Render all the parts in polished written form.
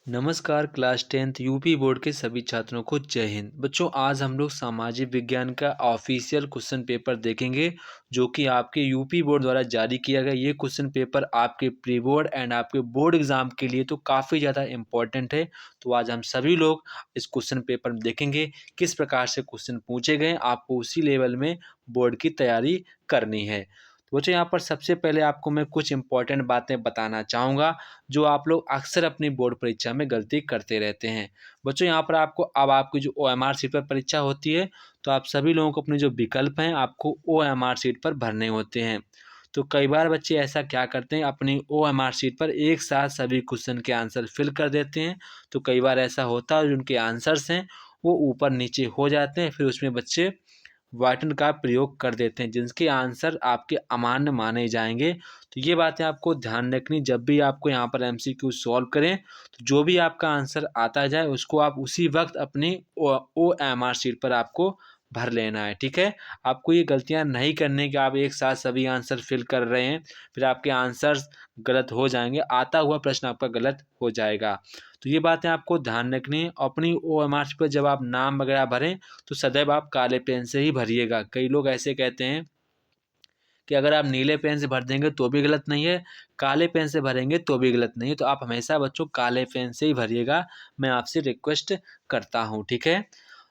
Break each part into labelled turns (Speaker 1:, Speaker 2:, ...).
Speaker 1: नमस्कार class 10th UP board के सभी छात्रों को जय हिंद। बच्चों, आज हम लोग सामाजिक विज्ञान का ऑफिशियल क्वेश्चन पेपर देखेंगे जो कि आपके यूपी बोर्ड द्वारा जारी किया गया। ये क्वेश्चन पेपर आपके प्री बोर्ड एंड आपके बोर्ड एग्जाम के लिए तो काफ़ी ज़्यादा इम्पोर्टेंट है। तो आज हम सभी लोग इस क्वेश्चन पेपर में देखेंगे किस प्रकार से क्वेश्चन पूछे गए, आपको उसी लेवल में बोर्ड की तैयारी करनी है। तो बच्चों, यहाँ पर सबसे पहले आपको मैं कुछ इंपॉर्टेंट बातें बताना चाहूँगा जो आप लोग अक्सर अपनी बोर्ड परीक्षा में गलती करते रहते हैं। बच्चों, यहाँ पर आपको अब आपकी जो ओएमआर शीट पर परीक्षा होती है, तो आप सभी लोगों को अपने जो विकल्प हैं, आपको ओएमआर शीट पर भरने होते हैं। तो कई बार बच्चे ऐसा क्या करते हैं, अपनी ओएमआर शीट पर एक साथ सभी क्वेश्चन के आंसर फिल कर देते हैं। तो कई बार ऐसा होता है, जो उनके आंसर्स हैं, वो ऊपर-नीचे हो जाते हैं, फिर उसमें बच्चे व्हाइटन का प्रयोग कर देते हैं, जिनके आंसर आपके अमान्य माने जाएँगे। तो ये बातें आपको ध्यान रखनी, जब भी आपको यहाँ पर एमसीक्यू सॉल्व करें, तो जो भी आपका आंसर आता जाए, उसको आप उसी वक़्त अपनी ओएमआर शीट पर आपको भर लेना है, ठीक है? आपको ये गलतियाँ नहीं करनी कि आप एक साथ सभी आंसर फिल कर रहे हैं, फिर आपके आंसर्स गलत हो जाएँगे, आता हुआ प्रश्न आपका गलत हो जाएगा। तो ये बातें आपको ध्यान रखनी है। अपनी ओएमआर शीट पर जब आप नाम वगैरह भरें, तो सदैव आप काले पेन से ही भरिएगा। कई लोग ऐसे कहते हैं कि अगर आप नीले पेन से भर देंगे तो भी गलत नहीं है, काले पेन से भरेंगे तो भी गलत नहीं है। तो आप हमेशा बच्चों काले पेन से ही भरिएगा, मैं आपसे रिक्वेस्ट करता हूँ, ठीक है?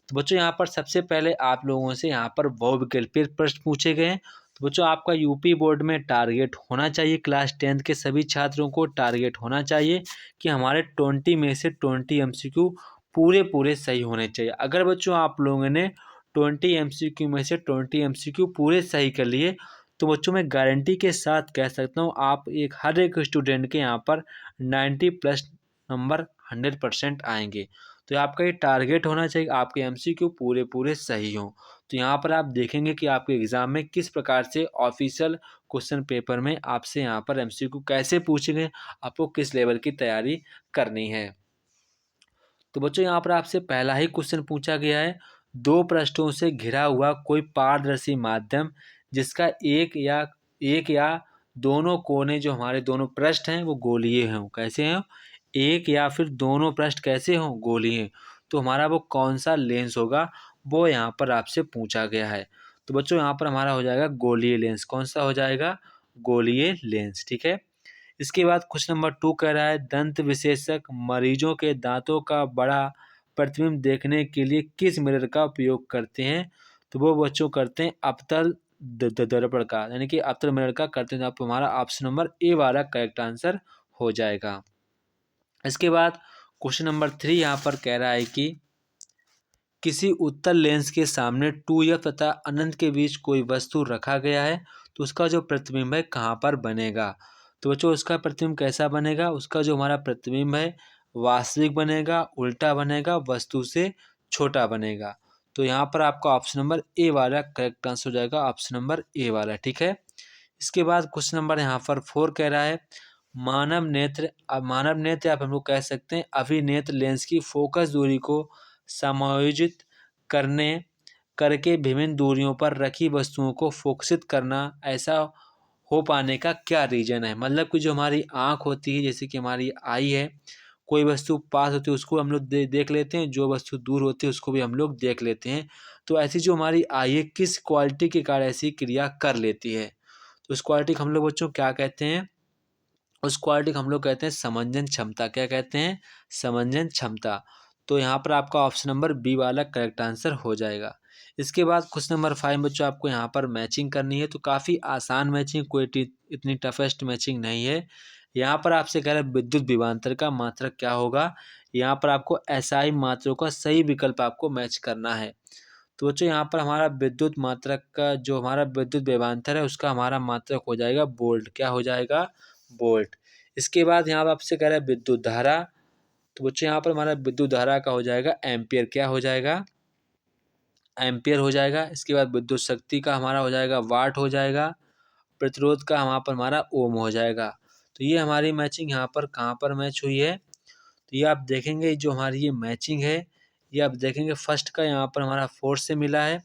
Speaker 1: तो बच्चों, यहाँ पर सबसे पहले आप लोगों से यहाँ पर बहुविकल्पीय प्रश्न पूछे गए हैं। तो बच्चों, आपका यूपी बोर्ड में टारगेट होना चाहिए, क्लास 10th के सभी छात्रों को टारगेट होना चाहिए कि हमारे 20 में से 20 एमसीक्यू पूरे सही होने चाहिए। अगर बच्चों आप लोगों ने 20 एमसीक्यू में से 20 एमसीक्यू पूरे सही कर लिए, तो बच्चों मैं गारंटी के साथ कह सकता हूँ, आप हर एक स्टूडेंट के यहाँ पर 90 प्लस नंबर 100% आएँगे। तो आपका ये टारगेट होना चाहिए, आपके एमसीक्यू पूरे सही हों। तो यहाँ पर आप देखेंगे कि आपके एग्ज़ाम में किस प्रकार से ऑफ़िशियल क्वेश्चन पेपर में आपसे यहाँ पर एमसीक्यू कैसे पूछे गए, आपको किस लेवल की तैयारी करनी है। तो बच्चों, यहाँ पर आपसे पहला ही क्वेश्चन पूछा गया है, 2 पृष्ठों से घिरा हुआ कोई पारदर्शी माध्यम जिसका एक या दोनों कोने, जो हमारे दोनों पृष्ठ हैं, वो गोलीय हों। कैसे हों? एक या फिर दोनों पृष्ठ कैसे हों? गोलीय। तो हमारा वो कौन-सा लेंस होगा, वो यहाँ पर आपसे पूछा गया है। तो बच्चों, यहाँ पर हमारा हो जाएगा गोलीय लेंस। कौन-सा हो जाएगा? गोलीय लेंस, ठीक है? इसके बाद क्वेश्चन नंबर 2 कह रहा है, दंत विशेषज्ञ मरीजों के दांतों का बड़ा प्रतिबिंब देखने के लिए किस मिरर का उपयोग करते हैं? तो वो बच्चों करते हैं अवतल दर्पण का, यानी कि अवतल मिरर का करते हैं। तो आप हमारा ऑप्शन नंबर ए वाला करेक्ट आंसर हो जाएगा। इसके बाद क्वेश्चन नंबर 3 यहाँ पर कह रहा है कि किसी उत्तल लेंस के सामने 2f तथा अनंत के बीच कोई वस्तु रखा गया है, तो उसका जो प्रतिबिंब है कहाँ पर बनेगा? तो बच्चों, उसका प्रतिबिंब कैसा बनेगा? उसका जो हमारा प्रतिबिंब है वास्तविक बनेगा, उल्टा बनेगा, वस्तु से छोटा बनेगा। तो यहाँ पर आपका ऑप्शन नंबर ए वाला करेक्ट आंसर हो जाएगा, ऑप्शन नंबर ए वाला, ठीक है? इसके बाद क्वेश्चन नंबर यहाँ पर 4 कह रहा है, मानव नेत्र आप हम लोग कह सकते हैं अभिनेत्र लेंस की फोकस दूरी को समायोजित करने करके विभिन्न दूरियों पर रखी वस्तुओं को फोकसित करना, ऐसा हो पाने का क्या रीज़न है? मतलब कि जो हमारी आँख होती है, जैसे कि हमारी आई है, कोई वस्तु पास होती है उसको हम लोग देख लेते हैं, जो वस्तु दूर होती है उसको भी हम लोग देख लेते हैं। तो ऐसी जो हमारी आई है, किस क्वालिटी के कारण ऐसी क्रिया कर लेती है? तो उस क्वालिटी को हम लोग बच्चों क्या कहते हैं? उस क्वालिटी को हम लोग कहते हैं समंजन क्षमता। क्या कहते हैं? समंजन क्षमता। तो यहाँ पर आपका ऑप्शन नंबर बी वाला करेक्ट आंसर हो जाएगा। इसके बाद क्वेश्चन नंबर 5 बच्चों, आपको यहाँ पर मैचिंग करनी है, तो काफ़ी आसान मैचिंग, कोई इतनी टफेस्ट मैचिंग नहीं है। यहाँ पर आपसे कह रहा है विद्युत विभवांतर का मात्रक क्या होगा? यहाँ पर आपको एसआई मात्रा का सही विकल्प आपको मैच करना है। तो बच्चों, यहाँ पर हमारा विद्युत मात्रक का जो हमारा विद्युत विभवांतर है, उसका हमारा मात्रक हो जाएगा वोल्ट। क्या हो जाएगा? वोल्ट। इसके बाद यहाँ पर आपसे कह रहा है विद्युत धारा, तो बच्चों यहाँ पर हमारा विद्युत धारा का हो जाएगा एम्पियर। क्या हो जाएगा? एम्पियर हो जाएगा। इसके बाद विद्युत शक्ति का हमारा हो जाएगा वाट हो जाएगा। प्रतिरोध का वहाँ पर हमारा ओम हो जाएगा। तो ये हमारी मैचिंग यहाँ पर कहाँ पर मैच हुई है? तो ये आप देखेंगे, जो हमारी ये मैचिंग है, ये आप देखेंगे फर्स्ट का यहाँ पर हमारा फोर्थ से मिला है,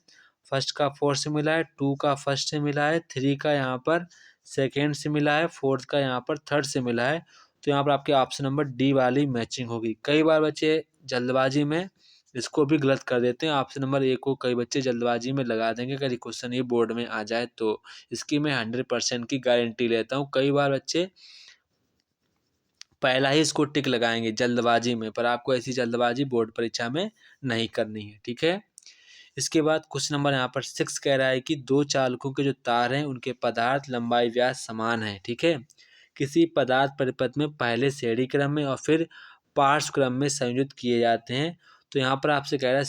Speaker 1: फर्स्ट का फोर्थ से मिला है, 2 का फर्स्ट से मिला है, 3 का यहाँ पर सेकेंड से मिला है, फोर्थ का यहाँ पर थर्ड से मिला है। तो यहाँ पर आपके ऑप्शन नंबर डी वाली मैचिंग होगी। कई बार बच्चे जल्दबाजी में इसको भी गलत कर देते हैं, ऑप्शन नंबर ए को कई बच्चे जल्दबाजी में लगा देंगे अगर ये क्वेश्चन ये बोर्ड में आ जाए तो। इसकी मैं 100% की गारंटी लेता हूँ। कई बार बच्चे पहला ही इसको टिक लगाएंगे जल्दबाजी में, पर आपको ऐसी जल्दबाजी बोर्ड परीक्षा में नहीं करनी है, ठीक है। इसके बाद क्वेश्चन नंबर यहाँ पर 6 कह रहा है कि दो चालकों के जो तार हैं उनके पदार्थ लंबाई व्यास समान है, ठीक है। किसी पदार्थ परिपथ में पहले श्रेणी क्रम में और फिर पार्श्व क्रम में संयोजित किए जाते हैं। तो यहाँ पर आपसे कह रहा है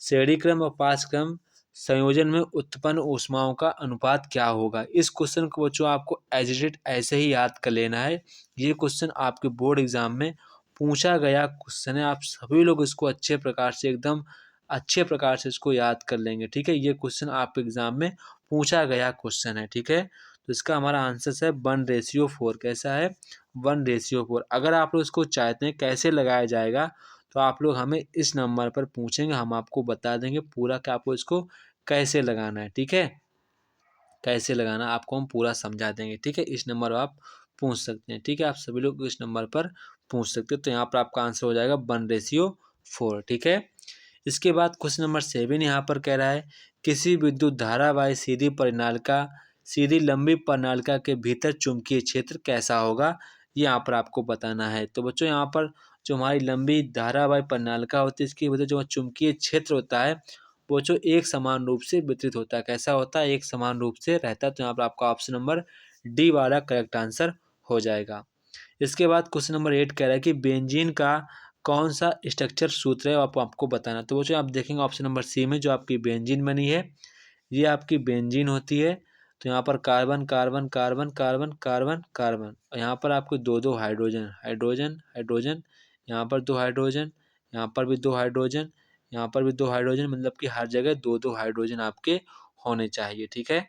Speaker 1: श्रेणी क्रम और पार्श्व क्रम संयोजन में उत्पन्न ऊष्माओं का अनुपात क्या होगा। इस क्वेश्चन को बच्चों आपको एज इट इज ऐसे ही याद कर लेना है। ये क्वेश्चन आपके बोर्ड एग्जाम में पूछा गया क्वेश्चन है। आप सभी लोग इसको अच्छे प्रकार से एकदम अच्छे प्रकार से इसको याद कर लेंगे, ठीक है। ये क्वेश्चन आपके एग्जाम में पूछा गया क्वेश्चन है, ठीक है। तो इसका हमारा आंसर है 1:4। कैसा है? 1:4। अगर आप लोग इसको चाहते हैं कैसे लगाया जाएगा तो आप लोग हमें इस नंबर पर पूछेंगे, हम आपको बता देंगे पूरा कि आपको इसको कैसे लगाना है, ठीक है। कैसे लगाना आपको हम पूरा समझा देंगे, ठीक है। इस नंबर पर आप पूछ सकते हैं, ठीक है। आप सभी लोग इस नंबर पर पूछ सकते हो। तो यहाँ पर आपका आंसर हो जाएगा 1:4, ठीक है। इसके बाद क्वेश्चन नंबर 7 यहाँ पर कह रहा है किसी विद्युत धारा वाली सीधी लंबी प्रणालिका के भीतर चुंबकीय क्षेत्र कैसा होगा, ये यहाँ पर आपको बताना है। तो बच्चों यहाँ पर जो हमारी लंबी धारावाही प्रणालिका होती है इसकी वजह जो चुंबकीय क्षेत्र होता है वो जो एक समान रूप से वितरित होता है। कैसा होता है? एक समान रूप से रहता है। तो यहाँ पर आपका ऑप्शन नंबर डी वाला करेक्ट आंसर हो जाएगा। इसके बाद क्वेश्चन नंबर 8 कह रहा है कि बेंजीन का कौन सा स्ट्रक्चर सूत्र है आपको बताना। तो वो जो आप देखेंगे ऑप्शन नंबर सी में जो आपकी बेंजीन बनी है ये आपकी बेंजीन होती है। तो यहाँ पर carbon carbon carbon carbon carbon carbon और यहाँ पर आपको दो दो हाइड्रोजन हाइड्रोजन हाइड्रोजन, यहाँ पर दो हाइड्रोजन, यहाँ पर भी दो हाइड्रोजन, यहाँ पर भी दो हाइड्रोजन, मतलब कि हर जगह दो दो हाइड्रोजन आपके होने चाहिए, ठीक है।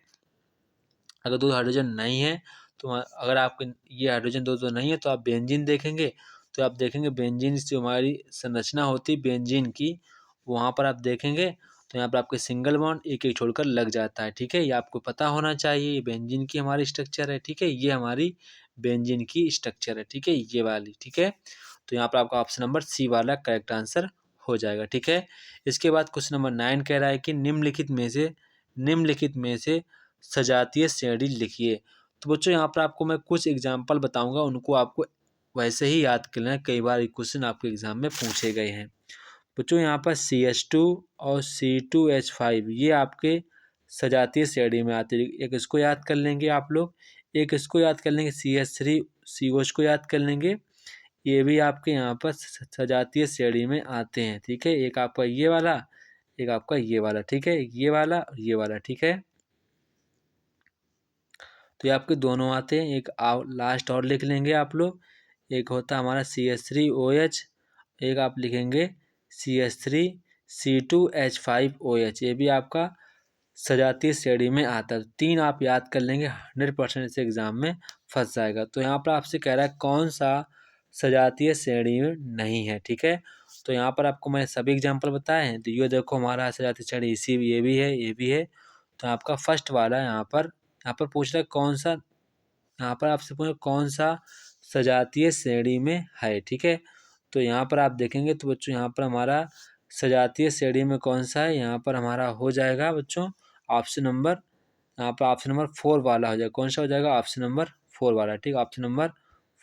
Speaker 1: अगर दो हाइड्रोजन नहीं है तो अगर आपके ये हाइड्रोजन दो दो नहीं है तो आप बेंजीन देखेंगे तो आप देखेंगे बेंजीन से हमारी संरचना होती है बेंजीन की, वहाँ पर आप देखेंगे तो यहाँ पर आपके सिंगल बॉन्ड एक एक छोड़कर लग जाता है, ठीक है। ये आपको पता होना चाहिए। ये बेंजीन की हमारी स्ट्रक्चर है, ठीक है। ये हमारी बेंजीन की स्ट्रक्चर है, ठीक है, ये वाली, ठीक है। तो यहाँ पर आपका ऑप्शन नंबर सी वाला करेक्ट आंसर हो जाएगा, ठीक है। इसके बाद क्वेश्चन नंबर 9 कह रहा है कि निम्नलिखित में से सजातीय श्रेणी लिखिए। तो बच्चों यहाँ पर आपको मैं कुछ एग्जाम्पल बताऊंगा, उनको आपको वैसे ही याद करना है। कई बार क्वेश्चन आपके एग्जाम में पूछे गए हैं। बच्चों यहाँ पर CH2 और C2H5 ये आपके सजातीय श्रेणी में आते हैं। एक इसको याद कर लेंगे आप लोग, एक इसको याद कर लेंगे CH3COH को याद कर लेंगे। ये भी आपके यहाँ पर सजातीय श्रेणी में आते हैं, ठीक है। एक आपका ये वाला, एक आपका ये वाला, ठीक है, ये वाला और ये वाला, ठीक है। तो ये आपके दोनों आते हैं। एक लास्ट और लिख लेंगे आप लोग, एक होता है हमारा CH3OH, एक आप लिखेंगे CH3C2H5OH, ये भी आपका सजातीय श्रेणी में आता है। तीन आप याद कर लेंगे, 100% इस एग्जाम में फंस जाएगा। तो यहाँ पर आपसे कह रहा है कौन सा सजातीय श्रेणी में नहीं है, ठीक है। तो यहाँ पर आपको मैंने सभी एग्जाम्पल बताए हैं। तो ये देखो हमारा सजातीय श्रेणी इसी ये भी है, ये भी है। तो आपका फर्स्ट वाला यहाँ पर पूछ रहा है कौन सा, यहाँ पर आपसे पूछ कौन सा सजातीय श्रेणी में है, ठीक है। तो यहाँ पर आप देखेंगे तो बच्चों यहाँ पर हमारा सजातीय श्रेणी में कौन सा है, यहाँ पर हमारा हो जाएगा बच्चों ऑप्शन नंबर, यहाँ पर ऑप्शन नंबर 4 वाला हो जाएगा। कौन सा हो जाएगा? ऑप्शन नंबर 4 वाला, ठीक है। ऑप्शन नंबर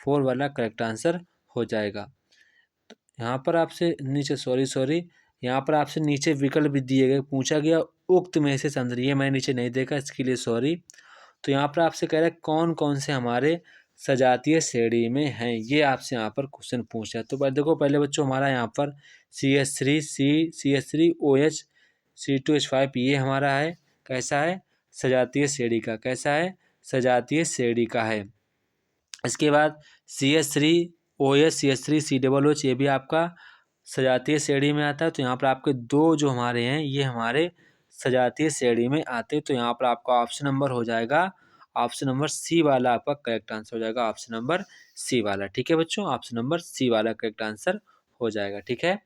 Speaker 1: 4 वाला करेक्ट आंसर हो जाएगा। यहाँ पर आपसे नीचे सॉरी यहाँ पर आपसे नीचे विकल्प भी दिए गए, पूछा गया उक्त में से संदर्भ, मैं नीचे नहीं देखा, इसके लिए सॉरी। तो यहाँ पर आपसे कह रहा है कौन कौन से हमारे सजातीय श्रेणी में हैं, ये आपसे यहाँ पर क्वेश्चन पूछा है। तो देखो पहले बच्चों हमारा यहाँ पर CH3OH C2H5 ये हमारा है, कैसा है? सजातीय श्रेणी का, कैसा है? सजातीय श्रेणी का है। इसके बाद CH3OH CH3COOH ये भी आपका सजातीय श्रेणी में आता है। तो यहाँ पर आपके दो जो हमारे हैं ये हमारे सजातीय श्रेणी में आते हैं। तो यहाँ पर आपका ऑप्शन नंबर हो जाएगा, ऑप्शन नंबर सी वाला आपका करेक्ट आंसर हो जाएगा, ऑप्शन नंबर सी वाला, ठीक है बच्चों। ऑप्शन नंबर सी वाला करेक्ट आंसर हो जाएगा, ठीक है।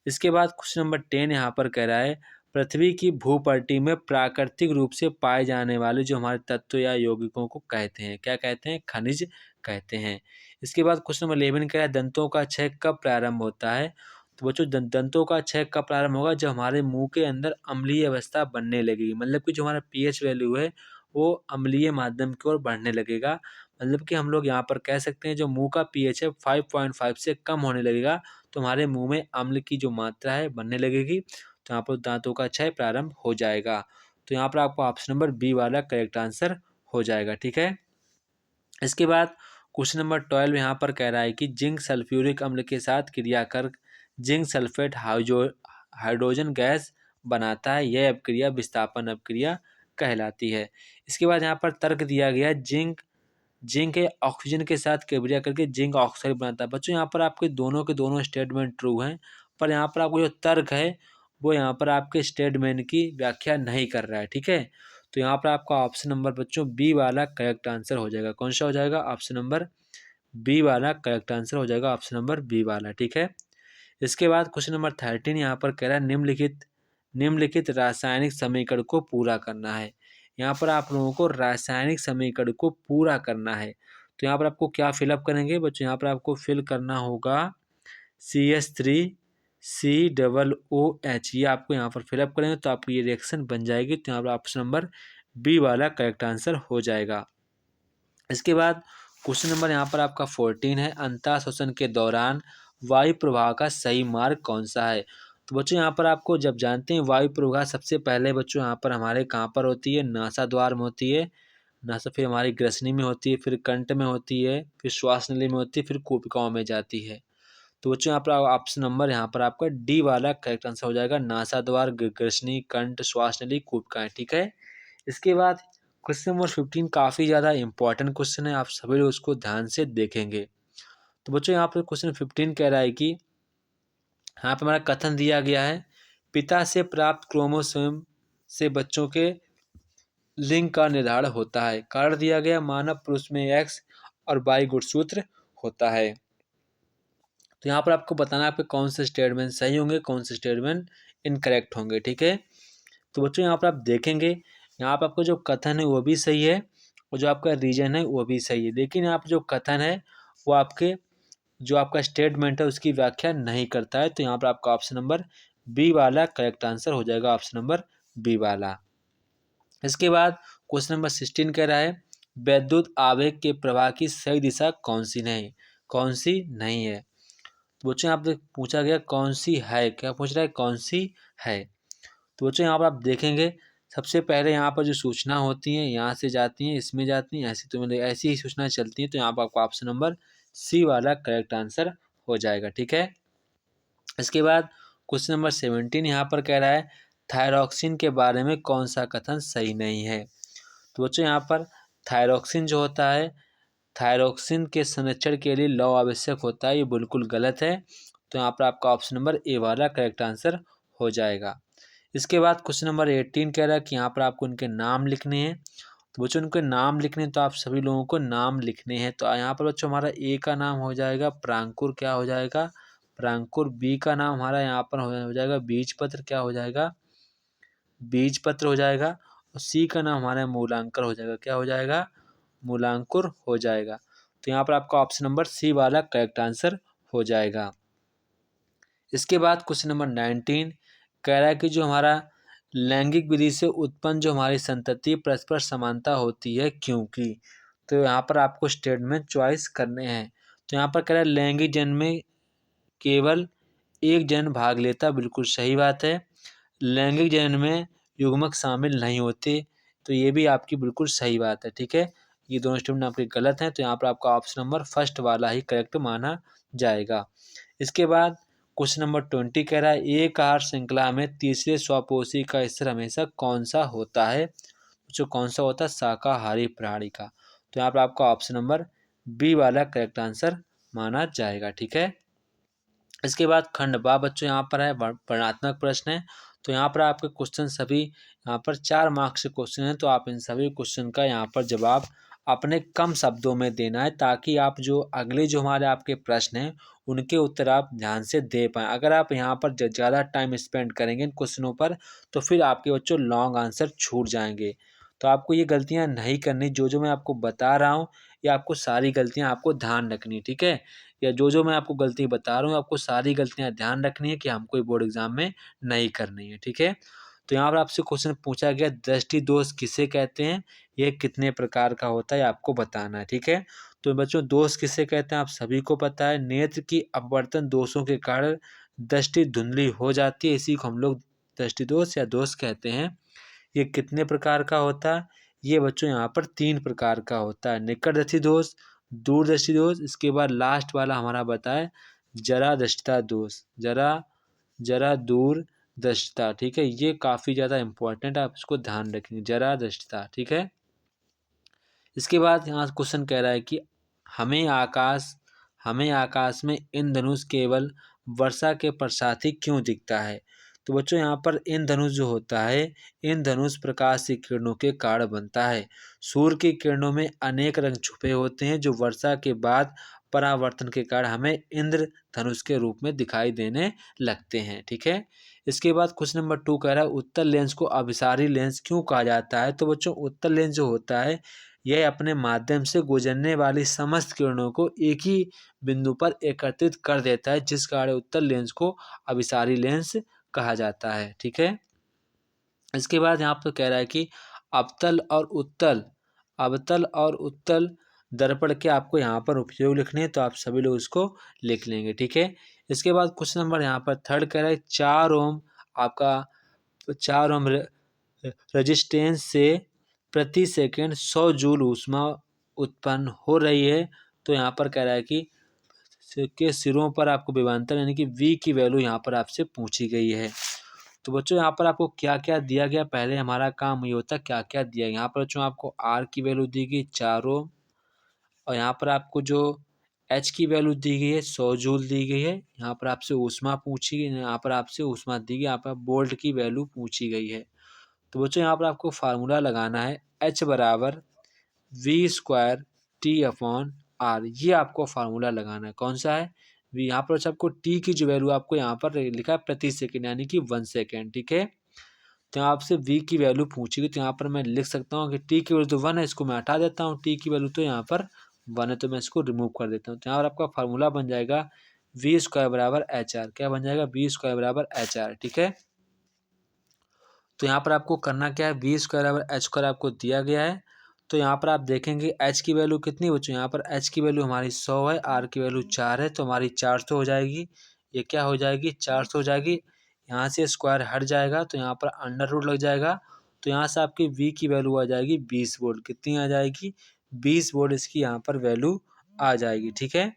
Speaker 1: इसके बाद क्वेश्चन नंबर 10 यहाँ पर कह रहा है पृथ्वी की भूपट्टी में प्राकृतिक रूप से पाए जाने वाले जो हमारे तत्व या यौगिकों को कहते हैं, क्या कहते हैं? खनिज कहते हैं। इसके बाद क्वेश्चन नंबर 11 कह रहा है दंतों का क्षय कब प्रारंभ होता है। तो बच्चों दंतों का क्षय कब प्रारंभ होगा, जब हमारे मुंह के अंदर अम्लीय अवस्था बनने लगेगी, मतलब कि जो हमारा पीएच वैल्यू है वो अम्लीय माध्यम की ओर बढ़ने लगेगा। मतलब कि हम लोग यहाँ पर कह सकते हैं जो मुंह का पीएच है 5.5 से कम होने लगेगा तो हमारे मुंह में अम्ल की जो मात्रा है बढ़ने लगेगी, तो यहाँ पर दांतों का क्षय प्रारंभ हो जाएगा। तो यहाँ पर आपको ऑप्शन नंबर बी वाला करेक्ट आंसर हो जाएगा। ठीक है। इसके बाद क्वेश्चन नंबर 12 यहाँ पर कह रहा है कि जिंक सल्फ्यूरिक अम्ल के साथ क्रिया कर जिंक सल्फेट हाइड्रोजन गैस बनाता है, यह अपक्रिया विस्थापन अपक्रिया कहलाती है। इसके बाद यहाँ पर तर्क दिया गया है जिंक जिंक ऑक्सीजन के साथ क्रिया करके जिंक ऑक्साइड बनाता है। बच्चों यहाँ पर आपके दोनों के दोनों स्टेटमेंट ट्रू हैं, पर यहाँ पर आपको जो तर्क है वो यहाँ पर आपके स्टेटमेंट की व्याख्या नहीं कर रहा है। ठीक है। तो यहाँ पर आपका ऑप्शन नंबर बच्चों बी वाला करेक्ट आंसर हो जाएगा। कौन सा हो जाएगा, ऑप्शन नंबर बी वाला करेक्ट आंसर हो जाएगा, ऑप्शन नंबर बी वाला। ठीक है। इसके बाद क्वेश्चन नंबर 13 यहाँ पर कह रहा है निम्नलिखित रासायनिक समीकरण को पूरा करना है। यहाँ पर आप लोगों को रासायनिक समीकरण को पूरा करना है। तो यहाँ पर आपको क्या फिलअप करेंगे बच्चों, यहाँ पर आपको फिल करना होगा CH3COOH, ये आपको यहाँ पर फिलअप करेंगे तो आपको ये रिएक्शन बन जाएगी। तो यहाँ पर ऑप्शन नंबर बी वाला करेक्ट आंसर हो जाएगा। इसके बाद क्वेश्चन नंबर यहाँ पर आपका 14 है, अंतः शोषण के दौरान वायु प्रवाह का सही मार्ग कौन सा है। तो बच्चों यहाँ पर आपको जब जानते हैं वायु प्रवाह सबसे पहले बच्चों यहाँ पर हमारे कहाँ पर होती है, नासा द्वार में होती है, नासा फिर हमारी ग्रसनी में होती है, फिर कंठ में होती है, फिर श्वास नली में होती है, फिर कूपिकाओं में जाती है। तो बच्चों यहाँ पर ऑप्शन नंबर यहाँ पर आपका डी वाला करेक्ट आंसर हो जाएगा, नासा द्वार, ग्रसनी, कंठ, श्वास नली, कूपिकाएं। ठीक है। इसके बाद क्वेश्चन नंबर 15 काफ़ी ज़्यादा इंपॉर्टेंट क्वेश्चन है, आप सभी लोग उसको ध्यान से देखेंगे। तो बच्चों यहाँ पर क्वेश्चन 15 कह रहा है कि यहाँ पर हमारा कथन दिया गया है पिता से प्राप्त क्रोमोसोम से बच्चों के लिंग का निर्धारण होता है। कारण दिया गया मानव पुरुष में एक्स और वाई गुणसूत्र होता है। तो यहाँ पर आपको बताना है आपके कौन से स्टेटमेंट सही होंगे, कौन से स्टेटमेंट इनकरेक्ट होंगे। ठीक है। तो बच्चों यहाँ पर आप देखेंगे यहाँ पर आपको जो कथन है वो भी सही है और जो आपका रीजन है वो भी सही है, लेकिन यहाँ पर जो कथन है वो आपके जो आपका स्टेटमेंट है उसकी व्याख्या नहीं करता है। तो यहाँ पर आपका ऑप्शन नंबर बी वाला करेक्ट आंसर हो जाएगा, ऑप्शन नंबर बी वाला। इसके बाद क्वेश्चन नंबर 16 कह रहा है वैद्युत आवेग के प्रवाह की सही दिशा कौन सी नहीं है। तो बच्चों यहाँ पर पूछा गया कौन सी है, क्या पूछ रहा है, कौन सी है। तो बच्चों यहाँ पर आप देखेंगे सबसे पहले यहाँ पर जो सूचना होती है यहाँ से जाती हैं, इसमें जाती हैं, ऐसी तो मतलब ऐसी ही सूचना चलती है। तो यहाँ पर आपको ऑप्शन नंबर सी वाला करेक्ट आंसर हो जाएगा। ठीक है। इसके बाद क्वेश्चन नंबर 17 यहाँ पर कह रहा है थायरॉक्सिन के बारे में कौन सा कथन सही नहीं है। तो बच्चों यहाँ पर थायरॉक्सिन जो होता है थायरॉक्सिन के संरक्षण के लिए लौ आवश्यक होता है, ये बिल्कुल गलत है। तो यहाँ पर आपका ऑप्शन नंबर ए वाला करेक्ट आंसर हो जाएगा। इसके बाद क्वेश्चन नंबर 18 कह रहा है कि यहाँ पर आपको उनके नाम लिखने हैं। तो बच्चों उनके नाम लिखने हैं तो आप सभी लोगों को नाम लिखने हैं। तो यहाँ पर बच्चों हमारा ए का नाम हो जाएगा प्रांकुर, क्या हो जाएगा, प्रांकुर। बी का नाम हमारा यहाँ पर हो जाएगा बीजपत्र, क्या हो जाएगा, बीजपत्र हो जाएगा। और सी का नाम हमारा मूलांकर हो जाएगा, क्या हो जाएगा, मूलांकुर हो जाएगा। तो यहाँ पर आपका ऑप्शन नंबर सी वाला करेक्ट आंसर हो जाएगा। इसके बाद क्वेश्चन नंबर 19 कह रहा है कि जो हमारा लैंगिक विधि से उत्पन्न जो हमारी संतति परस्पर समानता होती है क्योंकि। तो यहाँ पर आपको स्टेटमेंट चॉइस करने हैं। तो यहाँ पर कह रहा है लैंगिक जन्म में केवल एक जन भाग लेता, बिल्कुल सही बात है। लैंगिक जनन में युग्मक शामिल नहीं होते, तो ये भी आपकी बिल्कुल सही बात है। ठीक है। ये दोनों स्टेटमेंट आपके गलत हैं, तो यहाँ पर आपका ऑप्शन नंबर फर्स्ट वाला ही करेक्ट माना जाएगा। इसके बाद क्वेश्चन नंबर 20 कह रहा है एक आहार श्रृंखला में तीसरे स्वपोषी का स्तर हमेशा कौन सा होता है। जो कौन सा होता है, शाकाहारी प्राणी का। तो यहाँ पर आपका ऑप्शन नंबर बी वाला करेक्ट आंसर माना जाएगा। ठीक है। इसके बाद खंड बा बच्चों यहाँ पर है वर्णनात्मक प्रश्न है। तो यहाँ पर आपके क्वेश्चन सभी यहाँ पर 4 मार्क्स के क्वेश्चन हैं, तो आप इन सभी क्वेश्चन का यहाँ पर जवाब अपने कम शब्दों में देना है ताकि आप जो अगले जो हमारे आपके प्रश्न हैं उनके उत्तर आप ध्यान से दे पाएँ। अगर आप यहाँ पर ज़्यादा टाइम स्पेंड करेंगे इन क्वेश्चनों पर तो फिर आपके बच्चों लॉन्ग आंसर छूट जाएंगे। तो आपको ये गलतियाँ नहीं करनी, जो मैं आपको बता रहा हूँ ये आपको सारी गलतियाँ आपको ध्यान रखनी है, ठीक है? या जो मैं आपको गलती बता रहा हूँ, आपको सारी गलतियाँ ध्यान रखनी है कि हमको ये बोर्ड एग्ज़ाम में नहीं करनी है, ठीक है? तो यहाँ पर आपसे क्वेश्चन पूछा गया दृष्टि दोष किसे कहते हैं? ये कितने प्रकार का होता है आपको बताना है, ठीक है? तो बच्चों दोष किसे कहते हैं आप सभी को पता है, नेत्र की अपवर्तन दोषों के कारण दृष्टि धुंधली हो जाती है, इसी को हम लोग दृष्टि दोष या दोष कहते हैं। ये कितने प्रकार का होता है? ये बच्चों यहाँ पर 3 प्रकार का होता है, निकटदर्शी दोष, दूरदर्शी दोष, इसके बाद लास्ट वाला हमारा बताएँ जरादृष्टता दोष, जरा दूरदर्शिता, ठीक है? ये काफ़ी ज़्यादा इम्पोर्टेंट है, आप इसको ध्यान रखेंगे, जरादृष्टता, ठीक है? इसके बाद यहाँ क्वेश्चन कह रहा है कि हमें आकाश हमें आकाश में इंद्रधनुष केवल वर्षा के पश्चात ही क्यों दिखता है? तो बच्चों यहाँ पर इंद्रधनुष जो होता है, इंद्रधनुष प्रकाश की किरणों के कारण बनता है। सूर्य की किरणों में अनेक रंग छुपे होते हैं जो वर्षा के बाद परावर्तन के कारण हमें इंद्रधनुष के रूप में दिखाई देने लगते हैं, ठीक है? इसके बाद क्वेश्चन नंबर 2 कह रहा है उत्तल लेंस को अभिसारी लेंस क्यों कहा जाता है? तो बच्चों उत्तल लेंस जो होता है यह अपने माध्यम से गुजरने वाली समस्त किरणों को एक ही बिंदु पर एकत्रित कर देता है, जिस कारण उत्तल लेंस को अभिसारी लेंस कहा जाता है, ठीक है? इसके बाद यहाँ पर कह रहा है कि अवतल और उत्तल दर्पण के आपको यहाँ पर उपयोग लिखने हैं, तो आप सभी लोग इसको लिख लेंगे, ठीक है? इसके बाद क्वेश्चन नंबर यहाँ पर 3 कह रहा है 4 ओम आपका 4 ओम रेजिस्टेंस से प्रति सेकंड 100 जूल ऊष्मा उत्पन्न हो रही है। तो यहाँ पर कह रहा है कि के सिरों पर आपको विभवांतर यानी कि V की वैल्यू यहाँ पर आपसे पूछी गई है। तो बच्चों यहाँ पर आपको क्या-क्या दिया गया, पहले हमारा काम ये होता है क्या-क्या दिया गया। यहाँ पर बच्चों आपको R की वैल्यू दी गई 4 ओम और यहाँ पर आपको जो H की वैल्यू दी गई है 100 जूल दी गई है। यहाँ पर आपसे ऊष्मा पूछी गई, यहाँ पर आपसे ऊष्मा दी गई, यहाँ पर वोल्ट की वैल्यू पूछी गई है। तो बच्चों यहाँ पर आपको फार्मूला लगाना है H बराबर V² T अपॉन R, ये आपको फार्मूला लगाना है। कौन सा है? V। यहाँ पर आपको T की जो वैल्यू आपको यहाँ पर लिखा है प्रति सेकंड यानी कि 1 सेकंड, ठीक है? तो यहाँ आपसे V की वैल्यू पूछेगी, तो यहाँ पर मैं लिख सकता हूँ कि T की वैल्यू तो 1 है, इसको मैं हटा देता हूँ। T की वैल्यू तो यहाँ पर 1 है, तो मैं इसको रिमूव कर देता हूँ। तो यहाँ पर आपका फार्मूला बन जाएगा V² बराबर HR। क्या बन जाएगा? V² बराबर HR, ठीक है? तो यहाँ पर आपको करना क्या है, V² बराबर H² आपको दिया गया है। तो यहाँ पर आप देखेंगे H की वैल्यू कितनी बच्चों, यहाँ पर H की वैल्यू हमारी 100 है, R की वैल्यू 4 है, तो हमारी 400 हो जाएगी। ये क्या हो जाएगी? 400 हो जाएगी। यहाँ से स्क्वायर हट जाएगा तो यहाँ पर अंडर रूट लग जाएगा। तो यहाँ से आपकी V की वैल्यू आ जाएगी 20 वोल्ट। कितनी आ जाएगी? 20 वोल्ट इसकी यहाँ पर वैल्यू आ जाएगी, ठीक है?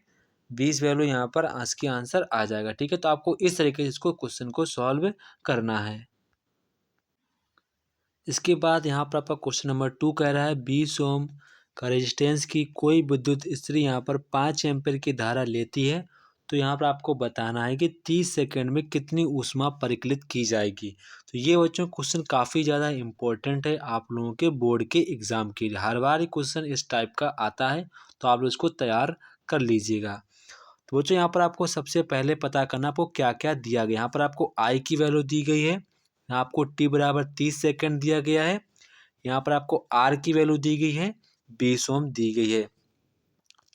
Speaker 1: 20 वैल्यू यहाँ पर इसकी आंसर आ जाएगा, ठीक है? तो आपको इस तरीके से इसको क्वेश्चन को सॉल्व करना है। इसके बाद यहाँ पर आपका क्वेश्चन नंबर 2 कह रहा है 20 ओम का रेजिस्टेंस की कोई विद्युत स्त्री यहाँ पर 5 एम्पीयर की धारा लेती है, तो यहाँ पर आपको बताना है कि 30 सेकंड में कितनी ऊष्मा परिकलित की जाएगी। तो ये बच्चों क्वेश्चन काफ़ी ज़्यादा इम्पोर्टेंट है आप लोगों के बोर्ड के एग्ज़ाम के लिए। हर बार ही क्वेश्चन इस टाइप का आता है, तो आप लोग इसको तैयार कर लीजिएगा। तो बच्चों यहाँ पर आपको सबसे पहले पता करना आपको क्या-क्या दिया गया। यहाँ पर आपको I की वैल्यू दी गई है, यहाँ आपको T बराबर 30 सेकंड दिया गया है, यहाँ पर आपको R की वैल्यू दी गई है, 20 ओम दी गई है।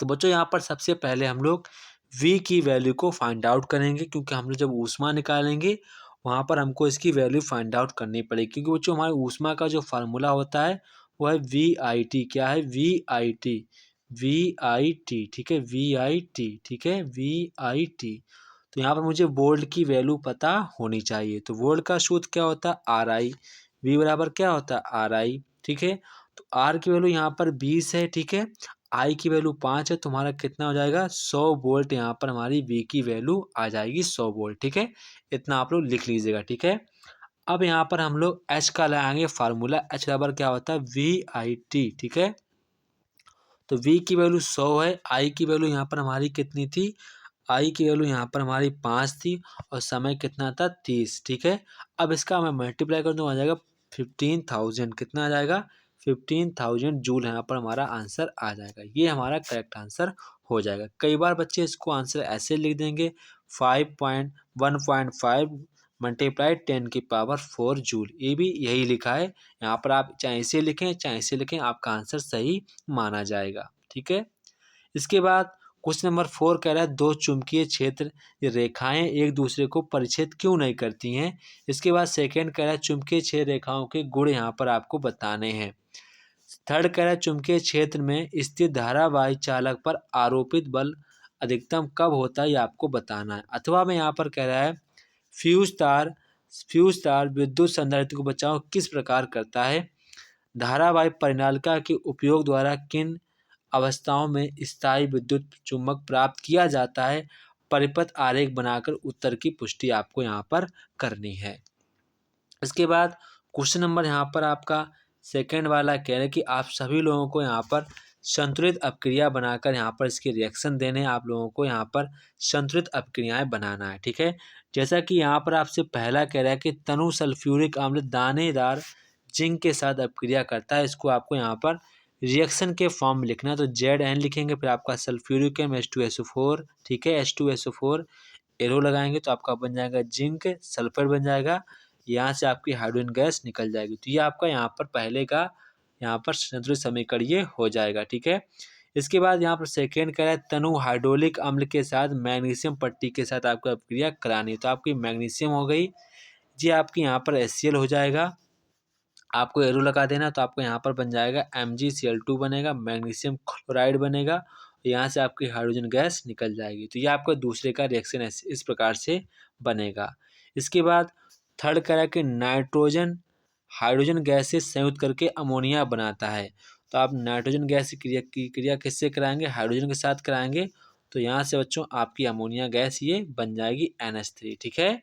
Speaker 1: तो बच्चों यहाँ पर सबसे पहले हम लोग V की वैल्यू को फाइंड आउट करेंगे, क्योंकि हम लोग जब ऊष्मा निकालेंगे वहाँ पर हमको इसकी वैल्यू फाइंड आउट करनी पड़ेगी, क्योंकि बच्चों हमारे ऊष्मा का जो फार्मूला होता है वो है VIT। क्या है? VIT। VIT, ठीक है? VIT, ठीक है? VIT। तो यहाँ पर मुझे वोल्ट की वैल्यू पता होनी चाहिए। तो वोल्ट का सूत्र क्या होता है? RI। V बराबर क्या होता है? RI, ठीक है? तो R की वैल्यू यहाँ पर 20 है, ठीक है? I की वैल्यू 5 है, तो हमारा कितना हो जाएगा? 100 वोल्ट यहाँ पर हमारी V की वैल्यू आ जाएगी 100 वोल्ट, ठीक है? इतना आप लोग लिख लीजिएगा, ठीक है? अब यहाँ पर हम लोग H का लगाएंगे फार्मूला। H बराबर क्या होता है? VIT, ठीक है? तो V की वैल्यू 100 है, I की वैल्यू यहाँ पर हमारी कितनी थी? I की वैल्यू यहाँ पर हमारी 5 थी और समय कितना था? 30, ठीक है? अब इसका मैं मल्टीप्लाई कर दूँ, आ जाएगा 15,000। कितना आ जाएगा? 15,000 जूल यहाँ पर हमारा आंसर आ जाएगा। ये हमारा करेक्ट आंसर हो जाएगा। कई बार बच्चे इसको आंसर ऐसे लिख देंगे 1.5 मल्टीप्लाई 10 की पावर 4 जूल, ये भी यही लिखा है। यहाँ पर आप चाहे इसे लिखें चाहे इसे लिखें, आपका आंसर सही माना जाएगा। ठीक है। इसके बाद क्वेश्चन नंबर 4 कह रहा है दो चुंबकीय क्षेत्र रेखाएं एक दूसरे को परिच्छेद क्यों नहीं करती हैं। इसके बाद सेकंड कह रहा है चुंबकीय क्षेत्र रेखाओं के गुण यहाँ पर आपको बताने हैं। थर्ड कह रहा है चुंबकीय क्षेत्र में स्थित धारावाही चालक पर आरोपित बल अधिकतम कब होता है ये आपको बताना है। अथवा में यहाँ पर कह रहा है फ्यूज तार विद्युत संधारित्र को बचाव किस प्रकार करता है। धारावाही परिनालिका के उपयोग द्वारा किन अवस्थाओं में स्थायी विद्युत चुम्बक प्राप्त किया जाता है। परिपथ आरेख बनाकर उत्तर की पुष्टि आपको यहाँ पर करनी है। इसके बाद क्वेश्चन नंबर यहाँ पर आपका सेकंड वाला कह रहे हैं कि आप सभी लोगों को यहाँ पर संतुलित अपक्रिया बनाकर यहाँ पर इसके रिएक्शन देने हैं। आप लोगों को यहाँ पर संतुलित अपक्रियाएं बनाना है, ठीक है। जैसा कि यहाँ पर आपसे पहला कह रहा है कि तनु सल्फ्यूरिक अम्ल दानेदार जिंक के साथ अपक्रिया करता है। इसको आपको यहाँ पर रिएक्शन के फॉर्म में लिखना है, तो Zn लिखेंगे, फिर आपका सल्फ्यूरिक H2SO4, ठीक है, H2SO4 एरो लगाएंगे तो आपका बन जाएगा जिंक सल्फर बन जाएगा। यहाँ से आपकी हाइड्रोजन गैस निकल जाएगी। तो ये आपका यहाँ पर पहले का यहाँ पर संतुलित समीकरण ये हो जाएगा, ठीक है। इसके बाद यहाँ पर सेकेंड कह रहा है तनु हाइड्रोलिक अम्ल के साथ मैग्नीशियम पट्टी के साथ आपको अपक्रिया करानी है। तो आपकी मैग्नीशियम हो गई जी, आपकी यहाँ पर HCl हो जाएगा, आपको एरो लगा देना तो आपको यहाँ पर बन जाएगा MgCl2 बनेगा, मैग्नीशियम क्लोराइड बनेगा, यहाँ से आपकी हाइड्रोजन गैस निकल जाएगी। तो ये आपका दूसरे का रिएक्शन इस प्रकार से बनेगा। इसके बाद थर्ड कह कि नाइट्रोजन हाइड्रोजन गैस से संयुक्त करके अमोनिया बनाता है। तो आप नाइट्रोजन गैस की क्रिया किससे कराएंगे, हाइड्रोजन के साथ कराएंगे। तो यहाँ से बच्चों आपकी अमोनिया गैस ये बन जाएगी NH3, ठीक है।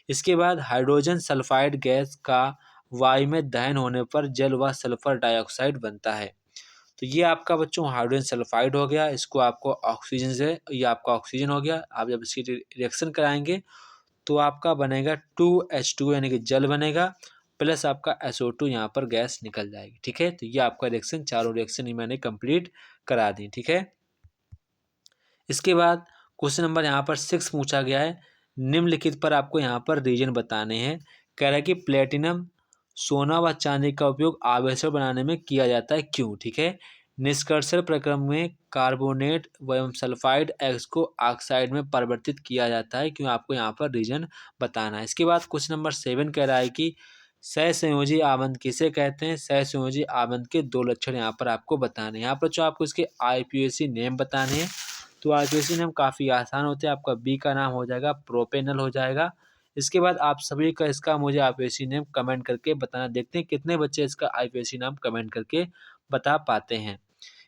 Speaker 1: इसके बाद हाइड्रोजन सल्फाइड गैस का वायु में दहन होने पर जल व सल्फर डाइऑक्साइड बनता है। तो ये आपका बच्चों हाइड्रोजन सल्फाइड हो गया, इसको आपको ऑक्सीजन से, ये आपका ऑक्सीजन हो गया। आप जब इसकी रिएक्शन कराएंगे तो आपका बनेगा 2H2 यानी कि जल बनेगा, प्लस आपका SO2 यहाँ पर गैस निकल जाएगी, ठीक है। तो ये आपका रिएक्शन, चारों रिएक्शन ही मैंने कंप्लीट करा दी, ठीक है। इसके बाद क्वेश्चन नंबर यहाँ पर 6 पूछा गया है, निम्नलिखित पर आपको यहाँ पर रीजन बताने हैं। कह रहा है कि प्लेटिनम सोना व चांदी का उपयोग आवेशक बनाने में किया जाता है, क्यों, ठीक है। निष्कर्षण प्रक्रम में कार्बोनेट व सल्फाइड एक्स को ऑक्साइड में परिवर्तित किया जाता है, क्यों, आपको यहाँ पर रीजन बताना है। इसके बाद क्वेश्चन नंबर 7 कह रहा है कि सहसंयोजी आबंध किसे कहते हैं। सहसंयोजी आबंध के दो लक्षण यहाँ पर आपको बताने हैं। यहाँ पर जो आपको इसके IUPAC नेम बताने हैं। तो IUPAC नेम काफ़ी आसान होते हैं। आपका बी का नाम हो जाएगा प्रोपेनल हो जाएगा। इसके बाद आप सभी का इसका मुझे IUPAC नेम कमेंट करके बताना, देखते हैं कितने बच्चे इसका IUPAC नाम कमेंट करके बता पाते हैं।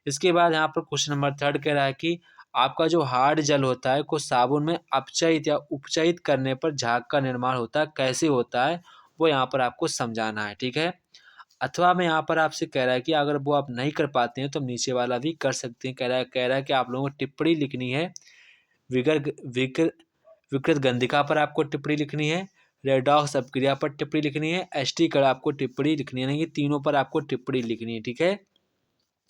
Speaker 1: इसके बाद यहाँ पर क्वेश्चन नंबर 3 कह रहा है कि आपका जो हार्ड जल होता है को साबुन में अपचयित या उपचयित करने पर झाग का निर्माण होता है, कैसे होता है वो यहाँ पर आपको समझाना है, ठीक है। अथवा में यहाँ पर आपसे कह रहा है कि अगर वो आप नहीं कर पाते हैं तो नीचे वाला भी कर सकते हैं। कह रहा है कि आप लोगों को टिप्पणी लिखनी है, विकृत गंधिका पर आपको टिप्पणी लिखनी है, रेडॉक्स अपक्रिया पर टिप्पणी लिखनी है, एस्टी कर आपको टिप्पणी लिखनी है, ये तीनों पर आपको टिप्पणी लिखनी है, ठीक है।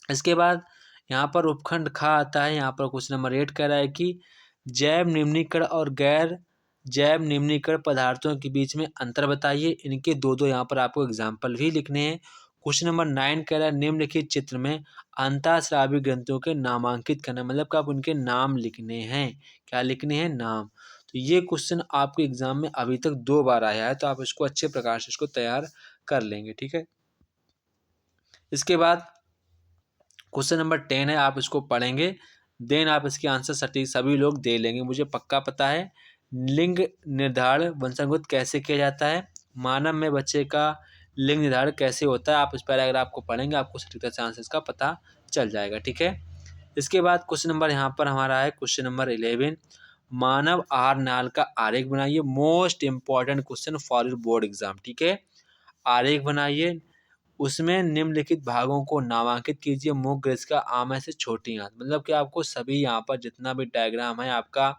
Speaker 1: इसके बाद यहाँ पर उपखंड खा आता है। यहाँ पर क्वेश्चन नंबर 8 कह रहा है कि जैव निम्नीकरण और गैर जैव निम्नीकरण पदार्थों के बीच में अंतर बताइए। इनके दो यहाँ पर आपको एग्जाम्पल भी लिखने हैं। क्वेश्चन नंबर 9 कह रहा है निम्नलिखित चित्र में अंतःस्रावी ग्रंथियों के नामांकित करना, मतलब कि आप उनके नाम लिखने हैं। क्या लिखने हैं, नाम। तो ये क्वेश्चन आपके एग्जाम में अभी तक 2 बार आया है, तो आप इसको अच्छे प्रकार से इसको तैयार कर लेंगे, ठीक है। इसके बाद क्वेश्चन नंबर 10 है, आप इसको पढ़ेंगे, देन आप इसके आंसर सटीक सभी लोग दे लेंगे, मुझे पक्का पता है। लिंग निर्धारण वंशानुगत कैसे किया जाता है, मानव में बच्चे का लिंग निर्धारण कैसे होता है, आप इस पर अगर आपको पढ़ेंगे आपको सटीकता से आंसर इसका पता चल जाएगा, ठीक है। इसके बाद क्वेश्चन नंबर यहाँ पर हमारा है क्वेश्चन नंबर 11, मानव आहार नाल का आरेख बनाइए। Most important question for your board exam, ठीक है। आरेख बनाइए, उसमें निम्नलिखित भागों को नामांकित कीजिए। मुख्य ग्रंथ का आम से छोटी आंत, मतलब कि आपको सभी यहाँ पर जितना भी डायग्राम है आपका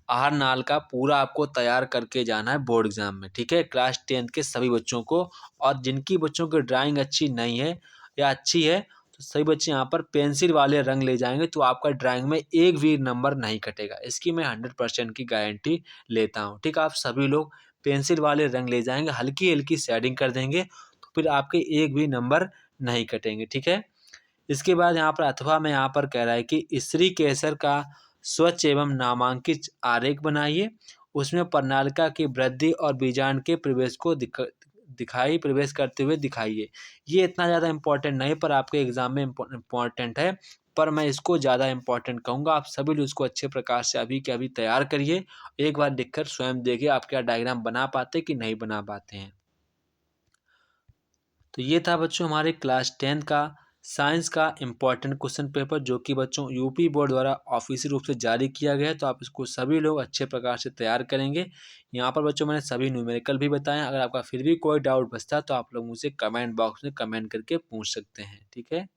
Speaker 1: आहार नाल का पूरा आपको तैयार करके जाना है बोर्ड एग्जाम में, ठीक है। क्लास 10th के सभी बच्चों को, और जिनकी बच्चों की ड्राइंग अच्छी नहीं है या अच्छी है तो सभी बच्चे यहाँ पर पेंसिल वाले रंग ले जाएंगे, तो आपका ड्राइंग में एक भी नंबर नहीं कटेगा, इसकी मैं 100% की गारंटी लेता हूँ, ठीक है। आप सभी लोग पेंसिल वाले रंग ले जाएंगे, हल्की हल्की शेडिंग कर देंगे, तो फिर आपके एक भी नंबर नहीं कटेंगे, ठीक है। इसके बाद यहाँ पर अथवा में यहाँ पर कह रहा है कि स्त्री केसर का स्वच्छ एवं नामांकित आरेख बनाइए। उसमें प्रणालिका की वृद्धि और बीजांड के प्रवेश को प्रवेश करते हुए दिखाइए। ये इतना ज़्यादा इम्पोर्टेंट नहीं, पर आपके एग्ज़ाम में इम्पोर्टेंट है, पर मैं इसको ज़्यादा इम्पोर्टेंट कहूँगा। आप सभी लोग इसको अच्छे प्रकार से अभी के अभी तैयार करिए। एक बार लिखकर स्वयं देखिए आप क्या डायग्राम बना पाते हैं कि नहीं बना पाते हैं। तो ये था बच्चों हमारे क्लास 10 का साइंस का इम्पोर्टेंट क्वेश्चन पेपर, जो कि बच्चों यूपी बोर्ड द्वारा ऑफिशियल रूप से जारी किया गया है। तो आप इसको सभी लोग अच्छे प्रकार से तैयार करेंगे। यहाँ पर बच्चों मैंने सभी न्यूमेरिकल भी बताए हैं। अगर आपका फिर भी कोई डाउट बचता है तो आप लोग मुझसे कमेंट बॉक्स में कमेंट करके पूछ सकते हैं। ठीक है।